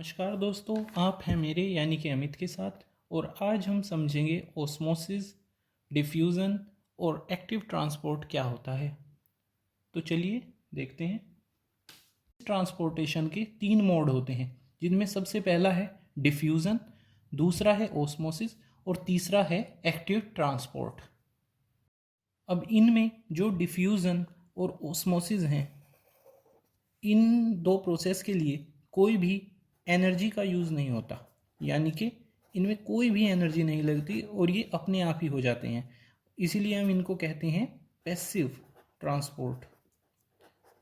नमस्कार दोस्तों, आप हैं मेरे यानी कि अमित के साथ। और आज हम समझेंगे ओस्मोसिस, डिफ्यूज़न और एक्टिव ट्रांसपोर्ट क्या होता है। तो चलिए देखते हैं। ट्रांसपोर्टेशन के तीन मोड होते हैं, जिनमें सबसे पहला है डिफ्यूज़न, दूसरा है ओस्मोसिस और तीसरा है एक्टिव ट्रांसपोर्ट। अब इनमें जो डिफ्यूज़न और ओस्मोसिस हैं, इन दो प्रोसेस के लिए कोई भी एनर्जी का यूज़ नहीं होता, यानी कि इनमें कोई भी एनर्जी नहीं लगती और ये अपने आप ही हो जाते हैं। इसीलिए हम इनको कहते हैं पैसिव ट्रांसपोर्ट,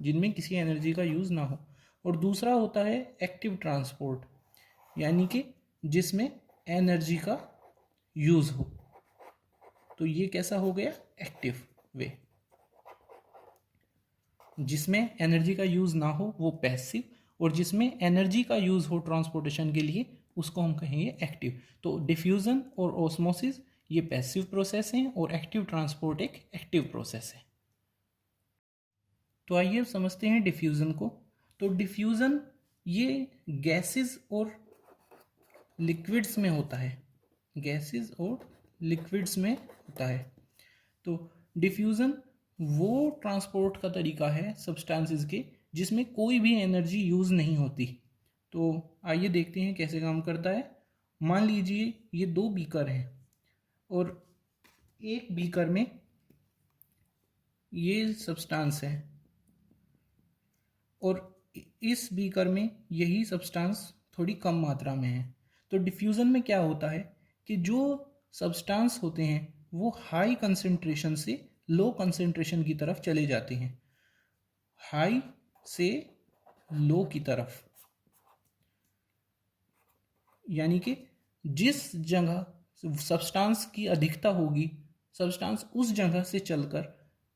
जिनमें किसी एनर्जी का यूज़ ना हो। और दूसरा होता है एक्टिव ट्रांसपोर्ट, यानी कि जिसमें एनर्जी का यूज़ हो। तो ये कैसा हो गया? एक्टिव वे। जिसमें एनर्जी का यूज़ ना हो वो पैसिव, और जिसमें एनर्जी का यूज़ हो ट्रांसपोर्टेशन के लिए उसको हम कहेंगे एक्टिव। तो डिफ्यूज़न और ओस्मोसिस ये पैसिव प्रोसेस हैं और एक्टिव ट्रांसपोर्ट एक एक्टिव प्रोसेस है। तो आइए अब समझते हैं डिफ्यूज़न को। तो डिफ्यूज़न ये गैसेस और लिक्विड्स में होता है, गैसेस और लिक्विड्स में होता है। तो डिफ्यूज़न वो ट्रांसपोर्ट का तरीका है सब्सटेंसेस के जिसमें कोई भी एनर्जी यूज़ नहीं होती। तो आइए देखते हैं कैसे काम करता है। मान लीजिए ये दो बीकर हैं और एक बीकर में ये सब्सटेंस है और इस बीकर में यही सब्सटेंस थोड़ी कम मात्रा में है। तो डिफ्यूज़न में क्या होता है कि जो सब्सटेंस होते हैं वो हाई कंसंट्रेशन से लो कंसंट्रेशन की तरफ चले जाते हैं, हाई से लो की तरफ। यानी कि जिस जगह सब्सटेंस की अधिकता होगी, सब्सटेंस उस जगह से चलकर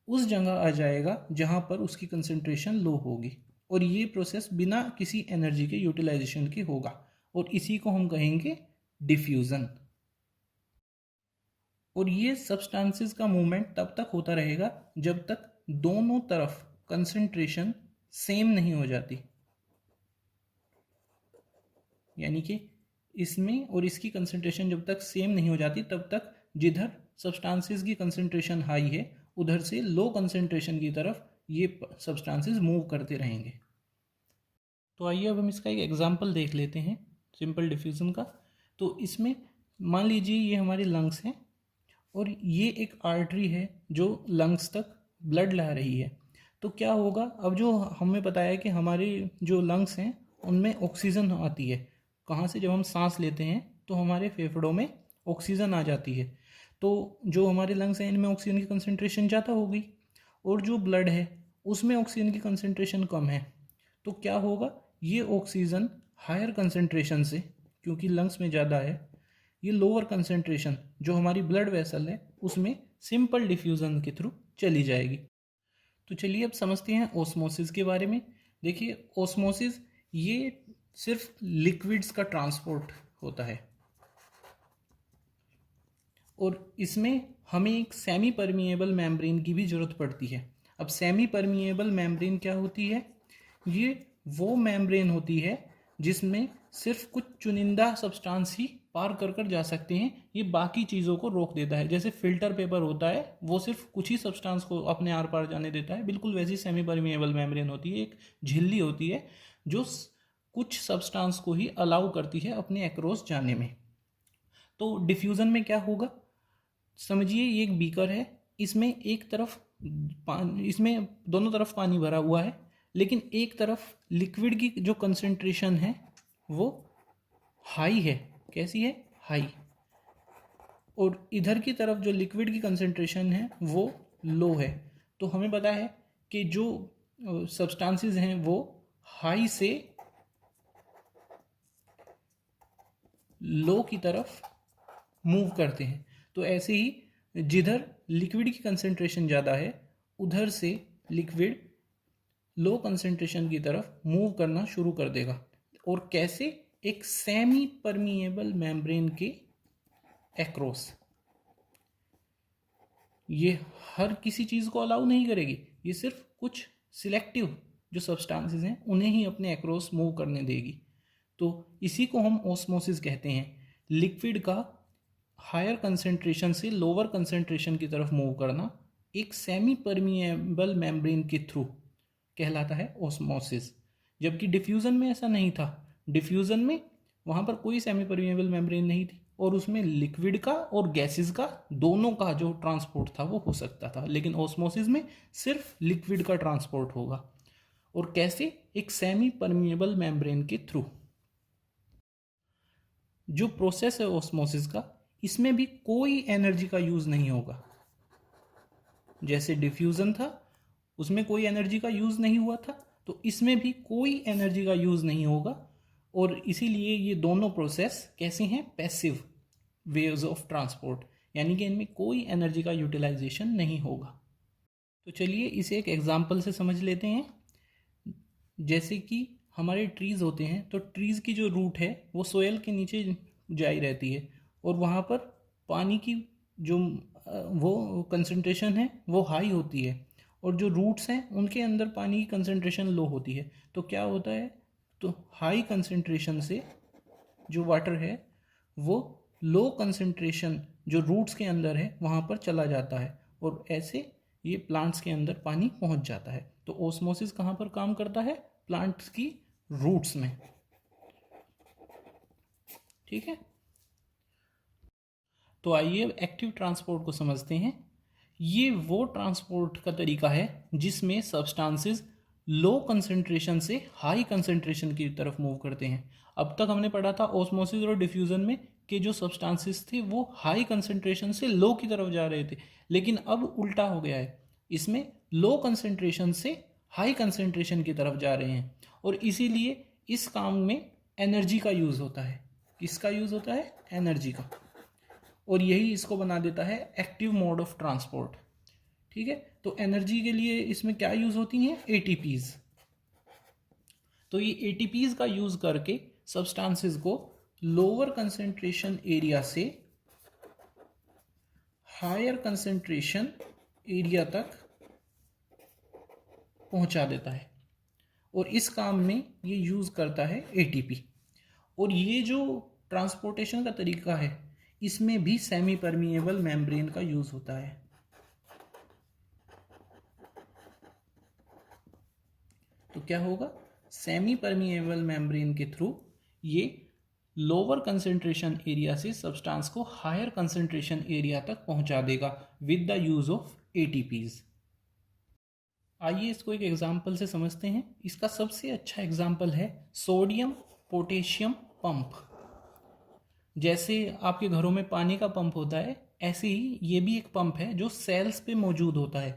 उस जगह आ जाएगा जहाँ पर उसकी कंसंट्रेशन लो होगी, और ये प्रोसेस बिना किसी एनर्जी के यूटिलाइजेशन के होगा, और इसी को हम कहेंगे डिफ्यूज़न। और ये सब्सटेंसेस का मूवमेंट तब तक होता रहेगा जब तक दोनों तरफ कंसंट्रेशन सेम नहीं हो जाती। यानी कि इसमें और इसकी कंसंट्रेशन जब तक सेम नहीं हो जाती तब तक जिधर सब्सटेंसेस की कंसंट्रेशन हाई है उधर से लो कंसंट्रेशन की तरफ ये सब्सटेंसेस मूव करते रहेंगे। तो आइए अब हम इसका एक एग्जांपल देख लेते हैं सिंपल डिफ्यूज़न का। तो इसमें मान लीजिए ये हमारे लंग्स हैं और ये एक आर्टरी है जो लंग्स तक ब्लड ला रही है। तो क्या होगा, अब जो हमें पता है कि हमारे जो लंग्स हैं उनमें ऑक्सीजन आती है। कहाँ से? जब हम सांस लेते हैं तो हमारे फेफड़ों में ऑक्सीजन आ जाती है। तो जो हमारे लंग्स हैं इनमें ऑक्सीजन की कंसंट्रेशन ज़्यादा होगी और जो ब्लड है उसमें ऑक्सीजन की कंसंट्रेशन कम है। तो क्या होगा, ये ऑक्सीजन हायर कंसंट्रेशन से, क्योंकि लंग्स में ज़्यादा है, ये लोअर कंसंट्रेशन जो हमारी ब्लड वेसल है उसमें सिंपल डिफ्यूज़न के थ्रू चली जाएगी। तो चलिए अब समझते हैं ओस्मोसिस के बारे में। देखिए ओस्मोसिस ये सिर्फ लिक्विड्स का ट्रांसपोर्ट होता है और इसमें हमें एक सेमी परमिएबल मेम्ब्रेन की भी ज़रूरत पड़ती है। अब सेमी परमिएबल मेम्ब्रेन क्या होती है? ये वो मेम्ब्रेन होती है जिसमें सिर्फ कुछ चुनिंदा सब्सटेंस ही पार कर कर जा सकते हैं, ये बाकी चीज़ों को रोक देता है। जैसे फिल्टर पेपर होता है वो सिर्फ कुछ ही सब्सटेंस को अपने आर पार जाने देता है, बिल्कुल वैसी सेमी परमिएबल मेम्ब्रेन होती है, एक झिल्ली होती है जो कुछ सब्सटेंस को ही अलाउ करती है अपने अक्रॉस जाने में। तो डिफ्यूज़न में क्या होगा, समझिए ये एक बीकर है, इसमें एक तरफ इसमें दोनों तरफ पानी भरा हुआ है, लेकिन एक तरफ लिक्विड की जो कंसंट्रेशन है वो हाई है। कैसी है? हाई। और इधर की तरफ जो लिक्विड की कंसंट्रेशन है वो लो है। तो हमें पता है कि जो सब्सटेंसेस हैं वो हाई से लो की तरफ मूव करते हैं। तो ऐसे ही जिधर लिक्विड की कंसंट्रेशन ज़्यादा है उधर से लिक्विड लो कंसंट्रेशन की तरफ मूव करना शुरू कर देगा। और कैसे? एक सेमी परमिएबल मेम्ब्रेन के एक्रॉस। ये हर किसी चीज़ को अलाउ नहीं करेगी, ये सिर्फ कुछ सिलेक्टिव जो सब्सटेंसेस हैं उन्हें ही अपने एक्रॉस मूव करने देगी। तो इसी को हम ऑस्मोसिस कहते हैं। लिक्विड का हायर कंसेंट्रेशन से लोअर कंसेंट्रेशन की तरफ मूव करना एक सेमी परमिएबल मेम्ब्रेन के थ्रू कहलाता है ऑस्मोसिस। जबकि डिफ्यूज़न में ऐसा नहीं था। डिफ्यूज़न में वहाँ पर कोई सेमी परमिएबल मेम्ब्रेन नहीं थी और उसमें लिक्विड का और गैसेस का दोनों का जो ट्रांसपोर्ट था वो हो सकता था, लेकिन ऑस्मोसिस में सिर्फ लिक्विड का ट्रांसपोर्ट होगा। और कैसे? एक सेमी परमिएबल मेम्ब्रेन के थ्रू। जो प्रोसेस है ऑस्मोसिस का, इसमें भी कोई एनर्जी का यूज़ नहीं होगा। जैसे डिफ्यूज़न था उसमें कोई एनर्जी का यूज़ नहीं हुआ था, तो इसमें भी कोई एनर्जी का यूज़ नहीं होगा। और इसीलिए ये दोनों प्रोसेस कैसे हैं? पैसिव वेव्स ऑफ ट्रांसपोर्ट, यानी कि इनमें कोई एनर्जी का यूटिलाइजेशन नहीं होगा। तो चलिए इसे एक एग्जांपल से समझ लेते हैं। जैसे कि हमारे ट्रीज़ होते हैं, तो ट्रीज़ की जो रूट है वो सोयल के नीचे जाई रहती है और वहाँ पर पानी की जो वो कंसंट्रेशन है वो हाई होती है, और जो रूट्स हैं उनके अंदर पानी की कंसंट्रेशन लो होती है। तो क्या होता है? तो हाई कंसंट्रेशन से जो वाटर है वो लो कंसंट्रेशन जो रूट्स के अंदर है वहाँ पर चला जाता है, और ऐसे ये प्लांट्स के अंदर पानी पहुँच जाता है। तो ओस्मोसिस कहाँ पर काम करता है? प्लांट्स की रूट्स में। ठीक है, तो आइए एक्टिव ट्रांसपोर्ट को समझते हैं। ये वो ट्रांसपोर्ट का तरीका है जिसमें सब्सटेंसेस लो कंसंट्रेशन से हाई कंसंट्रेशन की तरफ मूव करते हैं। अब तक हमने पढ़ा था ऑस्मोसिस और डिफ्यूज़न में कि जो सब्सटेंसेस थे वो हाई कंसंट्रेशन से लो की तरफ जा रहे थे, लेकिन अब उल्टा हो गया है। इसमें लो कंसंट्रेशन से हाई कंसंट्रेशन की तरफ जा रहे हैं, और इसीलिए इस काम में एनर्जी का यूज़ होता है। किसका यूज़ होता है? एनर्जी का। और यही इसको बना देता है एक्टिव मोड ऑफ ट्रांसपोर्ट। ठीक है, तो एनर्जी के लिए इसमें क्या यूज़ होती हैं? एटीपीज। तो ये एटीपीज का यूज़ करके सब्सटेंसेस को लोअर कंसंट्रेशन एरिया से हायर कंसंट्रेशन एरिया तक पहुंचा देता है, और इस काम में ये यूज़ करता है एटीपी। और ये जो ट्रांसपोर्टेशन का तरीका है इसमें भी सेमी परमिएबल मेम्ब्रेन का यूज़ होता है। तो क्या होगा? सेमी परमिएबल मेम्ब्रेन के थ्रू ये लोअर कंसंट्रेशन एरिया से सब्सटेंस को हायर कंसंट्रेशन एरिया तक पहुंचा देगा with the use of ATPs. आइए इसको एक एग्जांपल से समझते हैं। इसका सबसे अच्छा एग्जांपल है सोडियम पोटेशियम पंप। जैसे आपके घरों में पानी का पंप होता है, ऐसे ही ये भी एक पंप है जो सेल्स पे मौजूद होता है।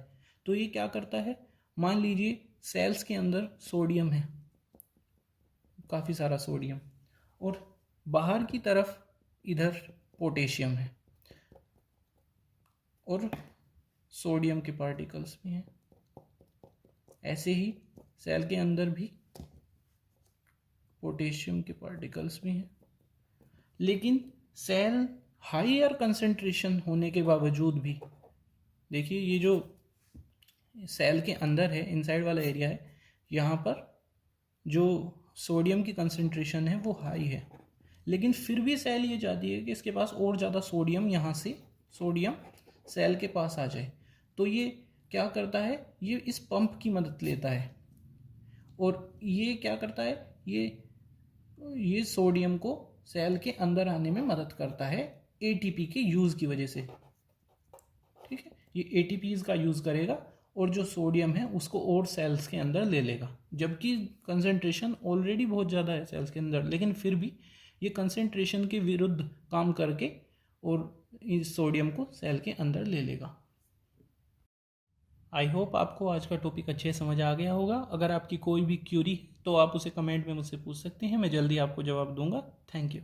तो ये क्या करता है? मान लीजिए सेल्स के अंदर सोडियम है, काफ़ी सारा सोडियम, और बाहर की तरफ इधर पोटेशियम है, और सोडियम के पार्टिकल्स भी हैं। ऐसे ही सेल के अंदर भी पोटेशियम के पार्टिकल्स भी हैं। लेकिन सेल हायर कंसंट्रेशन होने के बावजूद भी, देखिए ये जो सेल के अंदर है, इनसाइड वाला एरिया है, यहाँ पर जो सोडियम की कंसंट्रेशन है वो हाई है, लेकिन फिर भी सेल ये चाहती है कि इसके पास और ज़्यादा सोडियम, यहाँ से सोडियम सेल के पास आ जाए। तो ये क्या करता है? ये इस पंप की मदद लेता है, और ये क्या करता है? ये सोडियम को सेल के अंदर आने में मदद करता है एटीपी के यूज़ की वजह से। ठीक है, ये एटीपीज का यूज़ करेगा और जो सोडियम है उसको और सेल्स के अंदर ले लेगा, जबकि कंसंट्रेशन ऑलरेडी बहुत ज़्यादा है सेल्स के अंदर, लेकिन फिर भी ये कंसंट्रेशन के विरुद्ध काम करके और इस सोडियम को सेल के अंदर ले लेगा। आई होप आपको आज का टॉपिक अच्छे समझ आ गया होगा। अगर आपकी कोई भी क्यूरी तो आप उसे कमेंट में मुझसे पूछ सकते हैं, मैं जल्दी आपको जवाब दूंगा। Thank you.